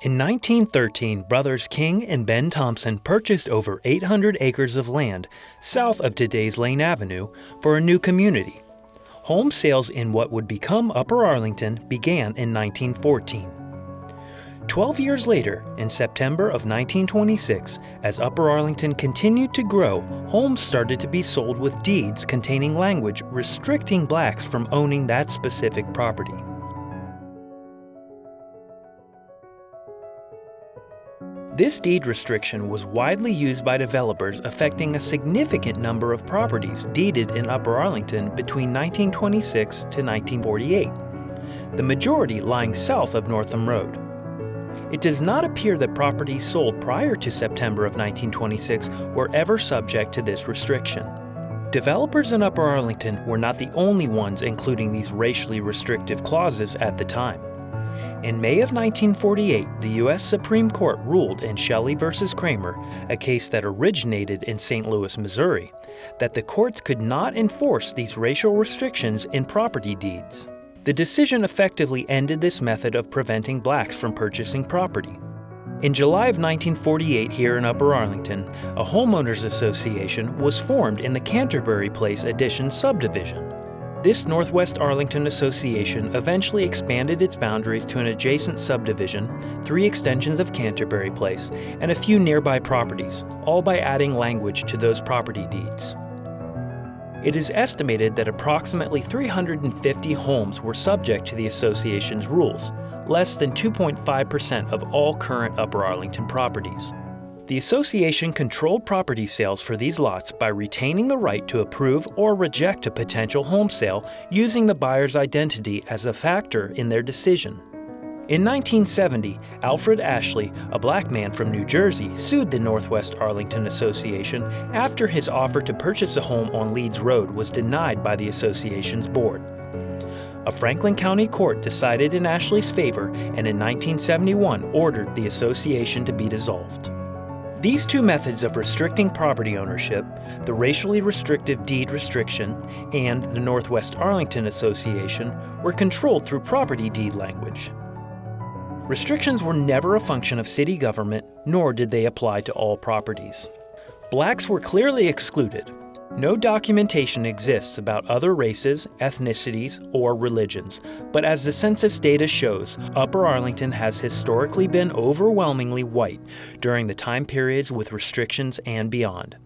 In 1913, brothers King and Ben Thompson purchased over 800 acres of land south of today's Lane Avenue for a new community. Home sales in what would become Upper Arlington began in 1914. 12 years later, in September of 1926, as Upper Arlington continued to grow, homes started to be sold with deeds containing language restricting blacks from owning that specific property. This deed restriction was widely used by developers, affecting a significant number of properties deeded in Upper Arlington between 1926 to 1948, the majority lying south of Northam Road. It does not appear that properties sold prior to September of 1926 were ever subject to this restriction. Developers in Upper Arlington were not the only ones including these racially restrictive clauses at the time. In May of 1948, the U.S. Supreme Court ruled in Shelley v. Kramer, a case that originated in St. Louis, Missouri, that the courts could not enforce these racial restrictions in property deeds. The decision effectively ended this method of preventing blacks from purchasing property. In July of 1948 here in Upper Arlington, a homeowners association was formed in the Canterbury Place Addition subdivision. This Northwest Arlington Association eventually expanded its boundaries to an adjacent subdivision, 3 extensions of Canterbury Place, and a few nearby properties, all by adding language to those property deeds. It is estimated that approximately 350 homes were subject to the association's rules, less than 2.5% of all current Upper Arlington properties. The association controlled property sales for these lots by retaining the right to approve or reject a potential home sale using the buyer's identity as a factor in their decision. In 1970, Alfred Ashley, a black man from New Jersey, sued the Northwest Arlington Association after his offer to purchase a home on Leeds Road was denied by the association's board. A Franklin County court decided in Ashley's favor and in 1971 ordered the association to be dissolved. These two methods of restricting property ownership, the racially restrictive deed restriction and the Northwest Arlington Association, were controlled through property deed language. Restrictions were never a function of city government, nor did they apply to all properties. Blacks were clearly excluded. No documentation exists about other races, ethnicities, or religions, but as the census data shows, Upper Arlington has historically been overwhelmingly white during the time periods with restrictions and beyond.